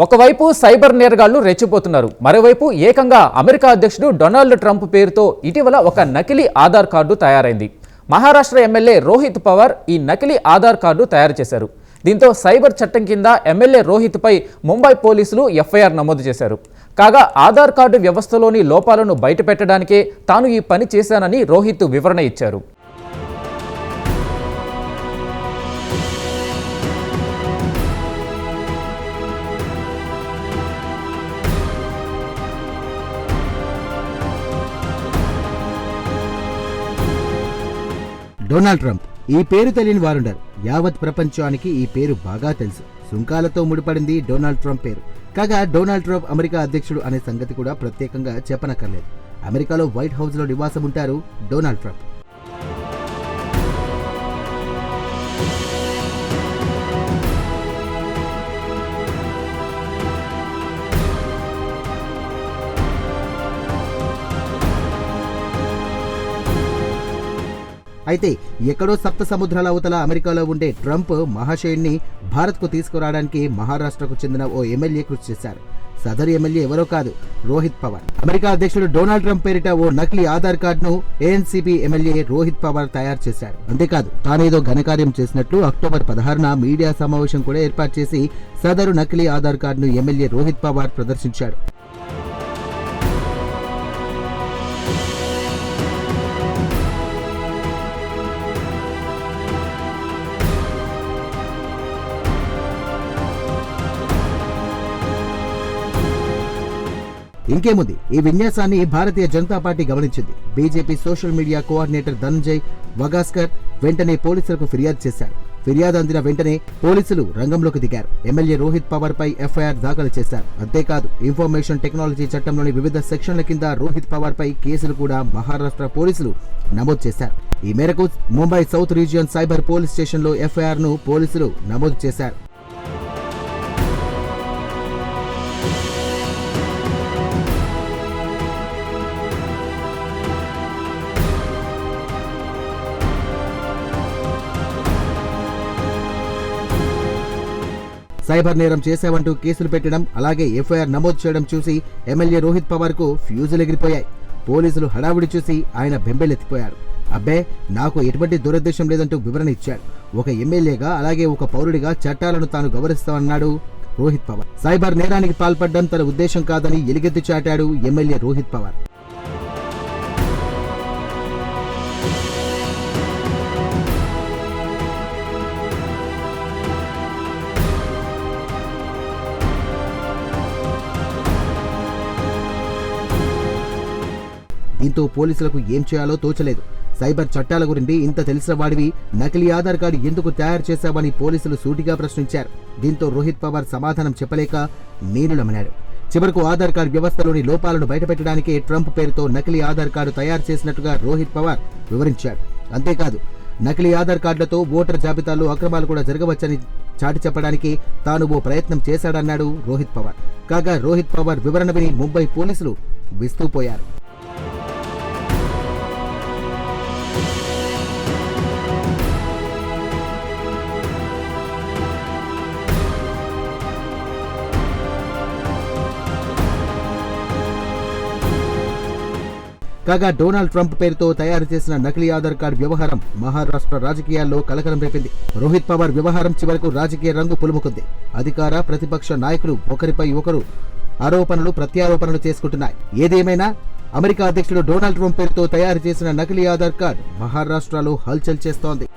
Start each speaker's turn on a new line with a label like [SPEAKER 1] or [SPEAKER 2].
[SPEAKER 1] ఒకవైపు సైబర్ నేరగాళ్లు రెచ్చిపోతున్నారు. మరోవైపు ఏకంగా అమెరికా అధ్యక్షుడు డొనాల్డ్ ట్రంప్ పేరుతో ఇటీవల ఒక నకిలీ ఆధార్ కార్డు తయారైంది. మహారాష్ట్ర ఎమ్మెల్యే రోహిత్ పవార్ ఈ నకిలీ ఆధార్ కార్డు తయారు చేశారు. దీంతో సైబర్ చట్టం కింద ఎమ్మెల్యే రోహిత్పై ముంబై పోలీసులు ఎఫ్ఐఆర్ నమోదు చేశారు. కాగా ఆధార్ కార్డు వ్యవస్థలోని లోపాలను బయటపెట్టడానికే తాను ఈ పని చేశానని రోహిత్ వివరణ ఇచ్చారు.
[SPEAKER 2] డొనాల్డ్ ట్రంప్ ఈ పేరు తెలియని వారుండరు. యావత్ ప్రపంచానికి ఈ పేరు బాగా తెలుసు. సుంకాలతో ముడిపడింది డొనాల్డ్ ట్రంప్ పేరు. కాగా డొనాల్డ్ ట్రంప్ అమెరికా అధ్యక్షుడు అనే సంగతి కూడా ప్రత్యేకంగా చెప్పనక్కర్లేదు. అమెరికాలో వైట్ హౌస్ లో నివాసం ఉంటారు డొనాల్డ్ ట్రంప్. అయితే ఎక్కడో సప్త సముద్రాల అవతల అమెరికాలో ఉండే ట్రంప్ మహాశయుడిని భారత్కు తీసుకురావడానికి మహారాష్ట్రకు చెందిన ఓ ఎమ్మెల్యే కృషి చేశారు. సదరు ఎమ్మెల్యే ఎవరో కాదు, రోహిత్ పవార్. అమెరికా అధ్యక్షుడు డొనాల్డ్ ట్రంప్ పేరిట ఓ నకిలీ ఆధార్ కార్డును ఏఎన్సీపీ ఎమ్మెల్యే రోహిత్ పవార్ తయారు చేశారు. అంతేకాదు తానేదో ఘనకార్యం చేసినట్లు అక్టోబర్ 16న మీడియా సమావేశం కూడా ఏర్పాటు చేసి సదరు నకిలీ ఆధార్ కార్డును ఎమ్మెల్యే రోహిత్ పవార్ ప్రదర్శించాడు. ఇంకేముంది, ఈ విన్యాసాన్ని భారతీయ జనతా పార్టీ గమనించింది. BJP social media coordinator Dhananjay Wagaskar వెంటనే పోలీసులకు ఫిర్యాదు చేశారు. ఫిర్యాదు అందిన వెంటనే పోలీసులు రంగంలోకి దిగారు. ఎమ్మెల్యే రోహిత్ పవార్ పై ఎఫ్ఐఆర్ దాఖలు చేశారు. అంతేకాదు ఇన్ఫర్మేషన్ టెక్నాలజీ చట్టంలోని వివిధ సెక్షన్ల కింద రోహిత్ పవార్ పై కేసులు కూడా మహారాష్ట్ర పోలీసులు నమోదు చేశారు. ఈ మేరకు Mumbai south region cyber police స్టేషన్లో ఎఫ్ఐఆర్ ను పోలీసులు నమోదు చేశారు. సైబర్ నేరం చేశావంటూ కేసులు పెట్టడం, అలాగే ఎఫ్ఐఆర్ నమోదు చేయడం చూసి ఎమ్మెల్యే రోహిత్ పవార్ కు ఫ్యూజులు ఎగిరిపోయాయి. పోలీసులు హడావుడి చూసి ఆయన బెంబేలెత్తిపోయారు. అబ్బే, నాకు ఎటువంటి దురుద్దేశం లేదంటూ వివరణ ఇచ్చాడు. ఒక ఎమ్మెల్యేగా అలాగే ఒక పౌరుడిగా చట్టాలను తాను గౌరవిస్తామన్నాడు రోహిత్ పవార్. సైబర్ నేరానికి పాల్పడడం తన ఉద్దేశం కాదని ఎలుగెత్తి చాటాడు ఎమ్మెల్యే రోహిత్ పవార్. దీంతో పోలీసులకు ఏం చేయాలో తోచలేదు. సైబర్ చట్టాల గురించి ఇంత తెలిసిన వాడివి నకిలీ ఆధార్ కార్డు ఎందుకు తయారు చేశావని పోలీసులు సూటిగా ప్రశ్నించారు. దీంతో రోహిత్ పవార్ సమాధానం చెప్పలేక నీరులమనాడు. చివరకు ఆధార్ కార్డు వ్యవస్థలోని లోపాలను బయటపెట్టడానికే ట్రంప్ పేరుతో నకిలీ ఆధార్ కార్డు తయారు చేసినట్టుగా రోహిత్ పవార్ వివరించాడు. అంతేకాదు నకిలీ ఆధార్ కార్డులతో ఓటర్ జాబితాలో అక్రమాలు కూడా జరగవచ్చని చాటి చెప్పడానికి తాను ఓ ప్రయత్నం చేశాడన్నాడు రోహిత్ పవార్. కాగా రోహిత్ పవార్ వివరణ విని ముంబై పోలీసులు విస్తుపోయారు. కాగా డొనాల్డ్ ట్రంప్ పేరుతో తయారు చేసిన నకిలీ ఆధార్ కార్డు వ్యవహారం మహారాష్ట్ర రాజకీయాల్లో కలకలం రేపింది. రోహిత్ పవార్ వ్యవహారం చివరకు రాజకీయ రంగు పులుముకుంది. అధికార ప్రతిపక్ష నాయకులు ఒకరిపై ఒకరు ఆరోపణలు ప్రత్యారోపణలు చేసుకుంటున్నాయి. ఏదేమైనా అమెరికా అధ్యక్షుడు డొనాల్డ్ ట్రంప్ పేరుతో తయారు చేసిన నకిలీ ఆధార్ కార్డు మహారాష్ట్రలో హల్చల్ చేస్తోంది.